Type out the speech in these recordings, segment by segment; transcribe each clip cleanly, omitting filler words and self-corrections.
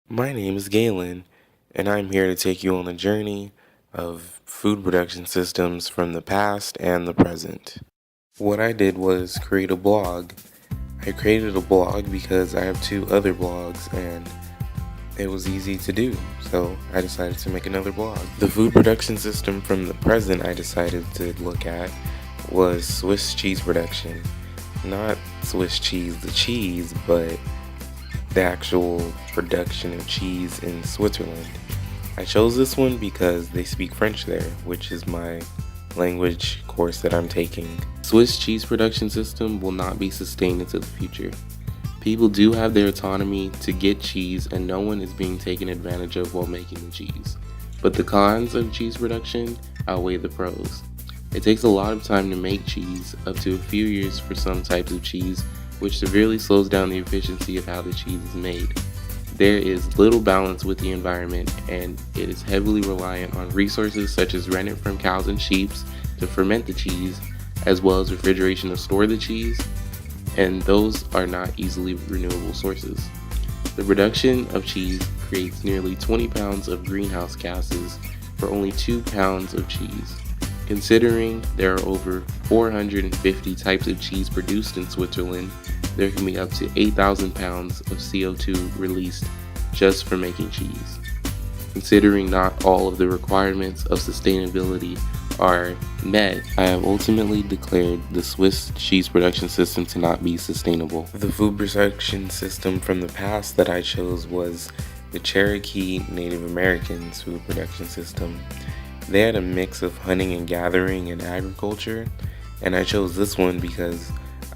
My name is Galen, and I'm here to take you on a journey of food production systems from the past and the present. What I did was create a blog. I created a blog because I have two other blogs and it was easy to do, so I decided to make another blog. The food production system from the present I decided to look at was Swiss cheese production. Not Swiss cheese, the cheese, but the actual production of cheese in Switzerland. I chose this one because they speak French there, which is my language course that I'm taking. Swiss cheese production system will not be sustained into the future. People do have their autonomy to get cheese and no one is being taken advantage of while making the cheese. But the cons of cheese production outweigh the pros. It takes a lot of time to make cheese, up to a few years for some types of cheese, which severely slows down the efficiency of how the cheese is made. There is little balance with the environment, and it is heavily reliant on resources such as rennet from cows and sheep to ferment the cheese, as well as refrigeration to store the cheese, and those are not easily renewable sources. The production of cheese creates nearly 20 pounds of greenhouse gases for only 2 pounds of cheese. Considering there are over 450 types of cheese produced in Switzerland, there can be up to 8,000 pounds of CO2 released just for making cheese. Considering not all of the requirements of sustainability are met, I have ultimately declared the Swiss cheese production system to not be sustainable. The food production system from the past that I chose was the Cherokee Native Americans food production system. They had a mix of hunting and gathering and agriculture, and I chose this one because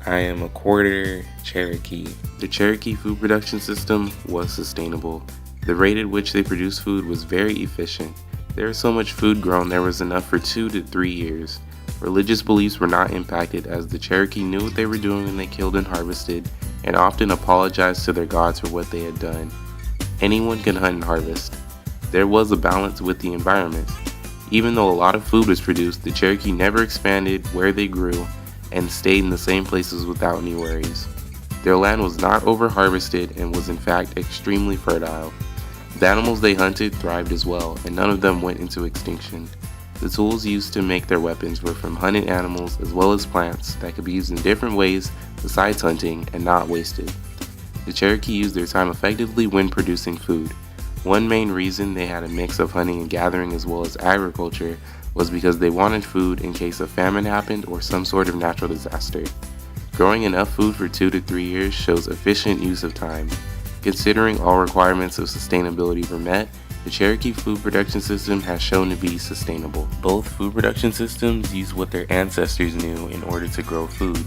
I am a quarter Cherokee. The Cherokee food production system was sustainable. The rate at which they produced food was very efficient. There was so much food grown there was enough for 2 to 3 years. Religious beliefs were not impacted as the Cherokee knew what they were doing when they killed and harvested, and often apologized to their gods for what they had done. Anyone can hunt and harvest. There was a balance with the environment. Even though a lot of food was produced, the Cherokee never expanded where they grew and stayed in the same places without any worries. Their land was not over-harvested and was in fact extremely fertile. The animals they hunted thrived as well, and none of them went into extinction. The tools used to make their weapons were from hunted animals as well as plants that could be used in different ways besides hunting and not wasted. The Cherokee used their time effectively when producing food. One main reason they had a mix of hunting and gathering as well as agriculture was because they wanted food in case a famine happened or some sort of natural disaster. Growing enough food for 2 to 3 years shows efficient use of time. Considering all requirements of sustainability were met, the Cherokee food production system has shown to be sustainable. Both food production systems use what their ancestors knew in order to grow food.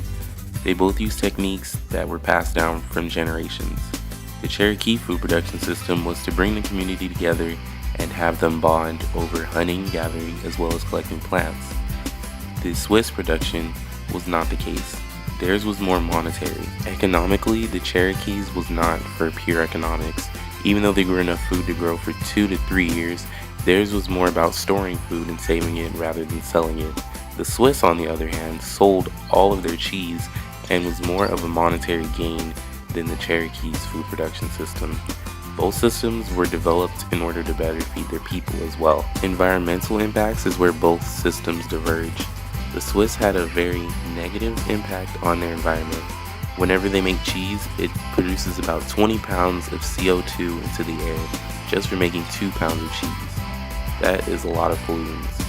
They both use techniques that were passed down from generations. The Cherokee food production system was to bring the community together and have them bond over hunting, gathering, as well as collecting plants. The Swiss production was not the case. Theirs was more monetary. Economically, the Cherokees was not for pure economics. Even though they grew enough food to grow for 2 to 3 years, theirs was more about storing food and saving it rather than selling it. The Swiss, on the other hand, sold all of their cheese and was more of a monetary gain than the Cherokee's food production system. Both systems were developed in order to better feed their people as well. Environmental impacts is where both systems diverge. The Swiss had a very negative impact on their environment. Whenever they make cheese, it produces about 20 pounds of CO2 into the air just for making 2 pounds of cheese. That is a lot of pollutants.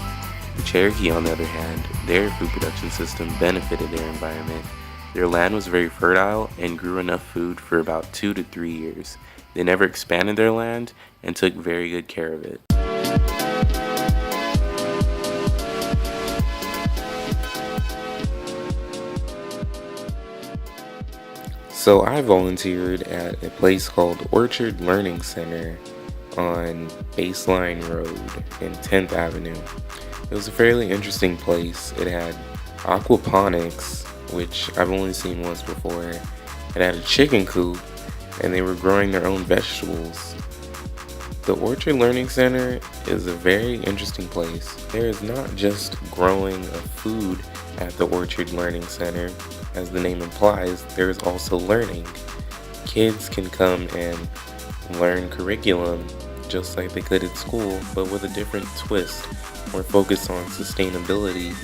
The Cherokee, on the other hand, their food production system benefited their environment. Their land was very fertile and grew enough food for about 2 to 3 years. They never expanded their land and took very good care of it. So I volunteered at a place called Orchard Learning Center on Baseline Road in 10th Avenue. It was a fairly interesting place. It had aquaponics, which I've only seen once before. It had a chicken coop, and they were growing their own vegetables. The Orchard Learning Center is a very interesting place. There is not just growing of food at the Orchard Learning Center, as the name implies, there is also learning. Kids can come and learn curriculum just like they could at school, but with a different twist, more focused on sustainability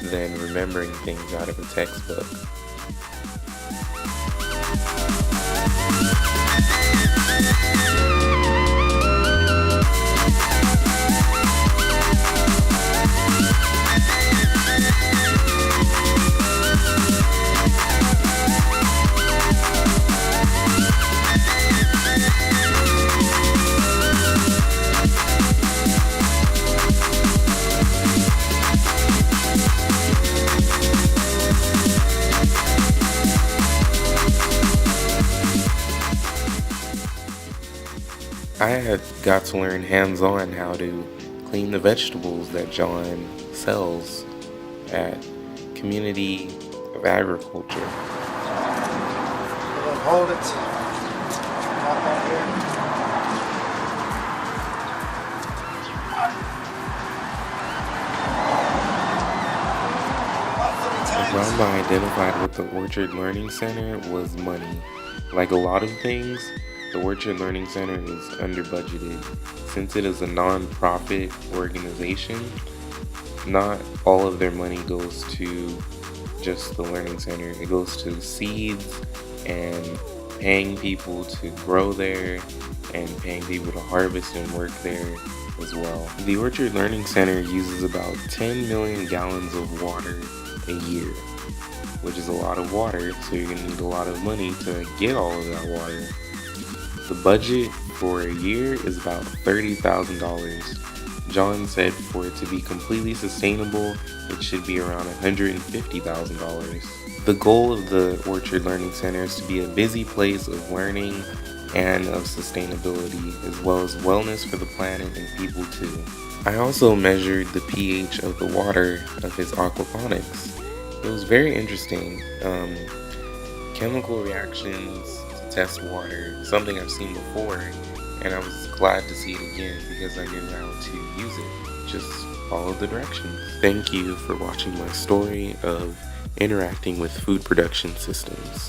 than remembering things out of a textbook. I had got to learn hands-on how to clean the vegetables that John sells at Community of Agriculture. Hold it. Hop on here. The problem I identified with the Orchard Learning Center was money. Like a lot of things, the Orchard Learning Center is under budgeted. Since it is a non-profit organization, not all of their money goes to just the Learning Center. It goes to seeds and paying people to grow there and paying people to harvest and work there as well. The Orchard Learning Center uses about 10 million gallons of water a year, which is a lot of water, so you're going to need a lot of money to get all of that water. The budget for a year is about $30,000. John said for it to be completely sustainable, it should be around $150,000. The goal of the Orchard Learning Center is to be a busy place of learning and of sustainability, as well as wellness for the planet and people too. I also measured the pH of the water of his aquaponics. It was very interesting. Chemical reactions to test water, something I've seen before, and I was glad to see it again because I knew how to use it. Just follow the directions. Thank you for watching my story of interacting with food production systems.